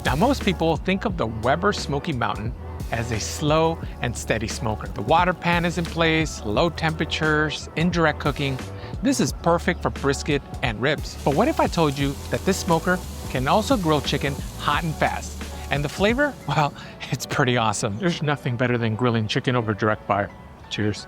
Now, most people think of the Weber Smoky Mountain as a slow and steady smoker. The water pan is in place, low temperatures, indirect cooking. This is perfect for brisket and ribs. But what if I told you that this smoker can also grill chicken hot and fast? And the flavor? Well, it's pretty awesome. There's nothing better than grilling chicken over direct fire. Cheers.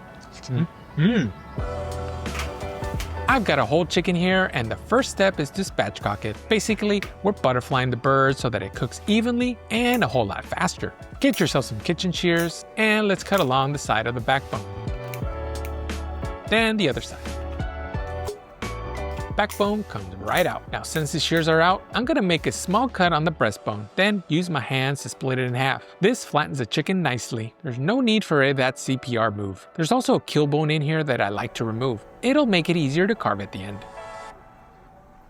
I've got a whole chicken here, and the first step is to spatchcock it. Basically, we're butterflying the bird so that it cooks evenly and a whole lot faster. Get yourself some kitchen shears, and let's cut along the side of the backbone. Then the other side. Backbone comes right out. Now, since the shears are out, I'm gonna make a small cut on the breastbone, then use my hands to split it in half. This flattens the chicken nicely. There's no need for that CPR move. There's also a kill bone in here that I like to remove. It'll make it easier to carve at the end.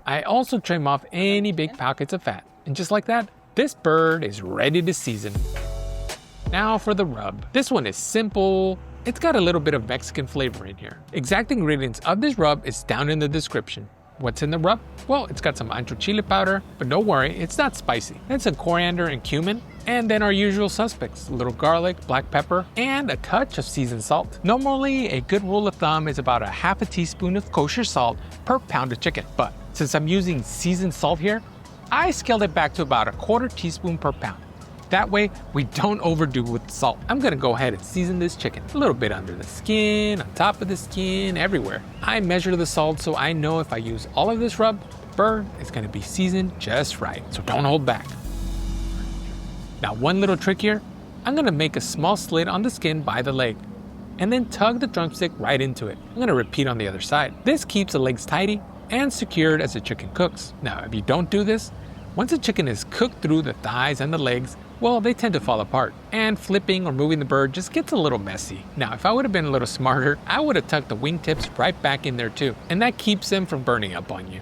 I also trim off any big pockets of fat, and just like that, this bird is ready to season. Now for the rub. This one is simple. It's got a little bit of Mexican flavor in here. Exact ingredients of this rub is down in the description. What's in the rub? Well, it's got some ANCHO chile powder, but don't worry, it's not spicy. Then some coriander and cumin, and then our usual suspects, a little garlic, black pepper, and a touch of seasoned salt. Normally, a good rule of thumb is about a half a teaspoon of kosher salt per pound of chicken, but since I'm using seasoned salt here, I scaled it back to about a quarter teaspoon per pound. That way, we don't overdo with the salt. I'm gonna go ahead and season this chicken. A little bit under the skin, on top of the skin, everywhere. I measure the salt so I know if I use all of this rub, the bird is gonna be seasoned just right, so don't hold back. Now, one little trick here, I'm gonna make a small slit on the skin by the leg, and then tug the drumstick right into it. I'm gonna repeat on the other side. This keeps the legs tidy and secured as the chicken cooks. Now, if you don't do this, once the chicken is cooked through the thighs and the legs, well, they tend to fall apart, and flipping or moving the bird just gets a little messy. Now, if I would have been a little smarter, I would have tucked the wingtips right back in there too, and that keeps them from burning up on you.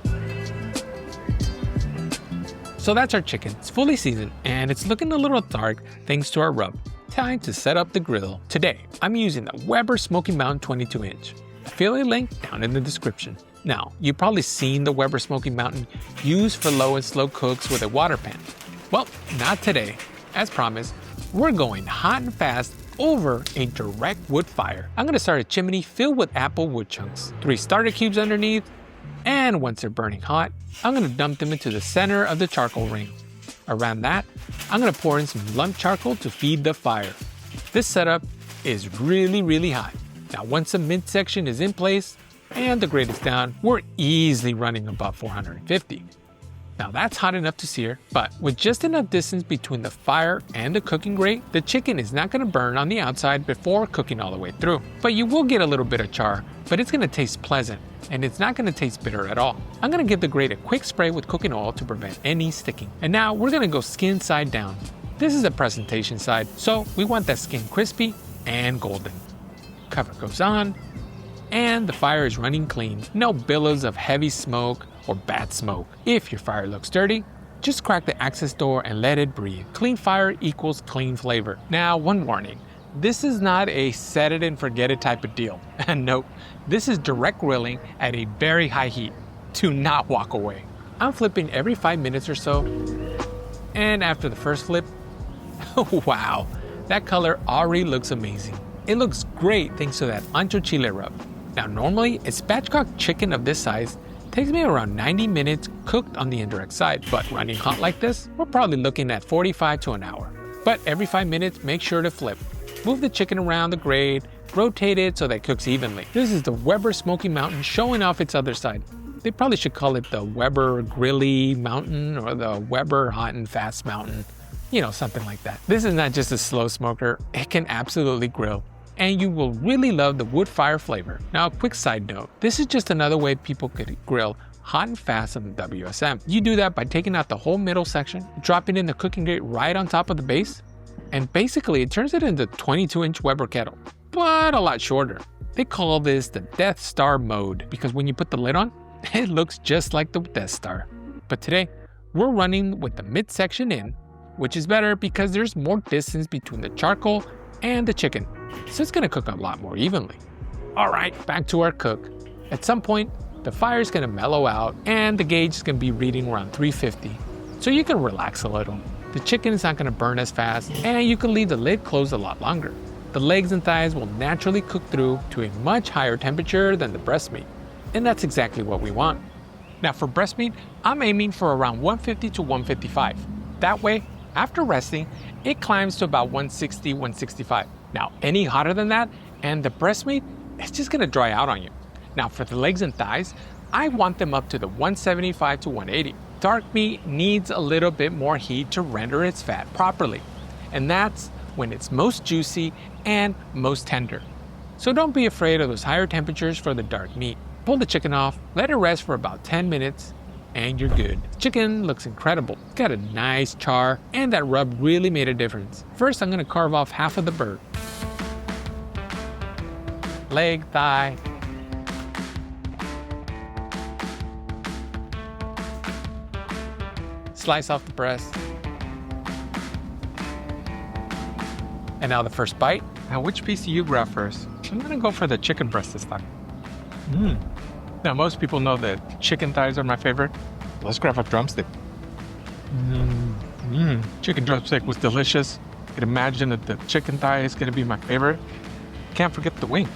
So that's our chicken. It's fully seasoned, and it's looking a little dark thanks to our rub. Time to set up the grill. Today, I'm using the Weber Smoky Mountain 22-inch. Affiliate link down in the description. Now, you've probably seen the Weber Smoky Mountain used for low and slow cooks with a water pan. Well, not today. As promised, we're going hot and fast over a direct wood fire. I'm gonna start a chimney filled with apple wood chunks, 3 starter cubes underneath, and once they're burning hot, I'm gonna dump them into the center of the charcoal ring. Around that, I'm gonna pour in some lump charcoal to feed the fire. This setup is really hot. Now, once the midsection is in place and the grate is down, we're easily running about 450. Now that's hot enough to sear, but with just enough distance between the fire and the cooking grate, the chicken is not going to burn on the outside before cooking all the way through. But you will get a little bit of char, but it's going to taste pleasant, and it's not going to taste bitter at all. I'm going to give the grate a quick spray with cooking oil to prevent any sticking. And now we're going to go skin side down. This is a presentation side, so we want that skin crispy and golden. Cover goes on, and the fire is running clean. No billows of heavy smoke or bad smoke. If your fire looks dirty, just crack the access door and let it breathe. Clean fire equals clean flavor. Now, one warning. This is not a set it and forget it type of deal. Nope, this is direct grilling at a very high heat. Do not walk away. I'm flipping every 5 minutes or so, and after the first flip, wow, that color already looks amazing. It looks great thanks to that ANCHO chile rub. Now, normally, a spatchcocked chicken of this size takes me around 90 minutes cooked on the indirect side, but running hot like this, we're probably looking at 45 to an hour. But every 5 minutes, make sure to flip. Move the chicken around the grate, rotate it so that it cooks evenly. This is the Weber Smoky Mountain showing off its other side. They probably should call it the Weber Grilly Mountain or the Weber Hot and Fast Mountain. You know, something like that. This is not just a slow smoker, it can absolutely grill. And you will really love the wood fire flavor. Now, a quick side note, this is just another way people could grill hot and fast on the WSM. You do that by taking out the whole middle section, dropping in the cooking grate right on top of the base, and basically it turns it into a 22-inch Weber kettle, but a lot shorter. They call this the Death Star mode because when you put the lid on, it looks just like the Death Star. But today, we're running with the midsection in, which is better because there's more distance between the charcoal and the chicken, so it's gonna cook a lot more evenly. All right, back to our cook. At some point, the fire is gonna mellow out and the gauge is gonna be reading around 350, so you can relax a little. The The chicken is not going to burn as fast, and you can leave the lid closed a lot longer. The legs and thighs will naturally cook through to a much higher temperature than the breast meat, and that's exactly what we want. Now for breast meat, I'm aiming for around 150 to 155. That way, after resting, it climbs to about 160, 165. Now, any hotter than that, and the breast meat, it's just gonna dry out on you. Now for the legs and thighs, I want them up to the 175 to 180. Dark meat needs a little bit more heat to render its fat properly, and that's when it's most juicy and most tender. So don't be afraid of those higher temperatures for the dark meat. Pull the chicken off, let it rest for about 10 minutes, and you're good. The chicken looks incredible. It's got a nice char, and that rub really made a difference. First, I'm gonna carve off half of the bird. Leg, thigh. Slice off the breast. And now the first bite. Now which piece do you grab first? I'm gonna go for the chicken breast this time. Now most people know that chicken thighs are my favorite. Let's grab a drumstick. Chicken drumstick was delicious. I can imagine that the chicken thigh is gonna be my favorite. Can't forget the wing.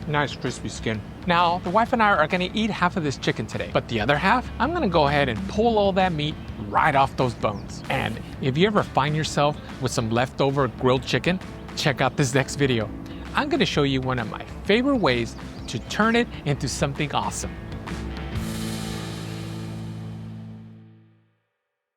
Nice crispy skin. Now, the wife and I are gonna eat half of this chicken today, but the other half, I'm gonna go ahead and pull all that meat right off those bones. And if you ever find yourself with some leftover grilled chicken, check out this next video. I'm gonna show you one of my favorite ways to turn it into something awesome.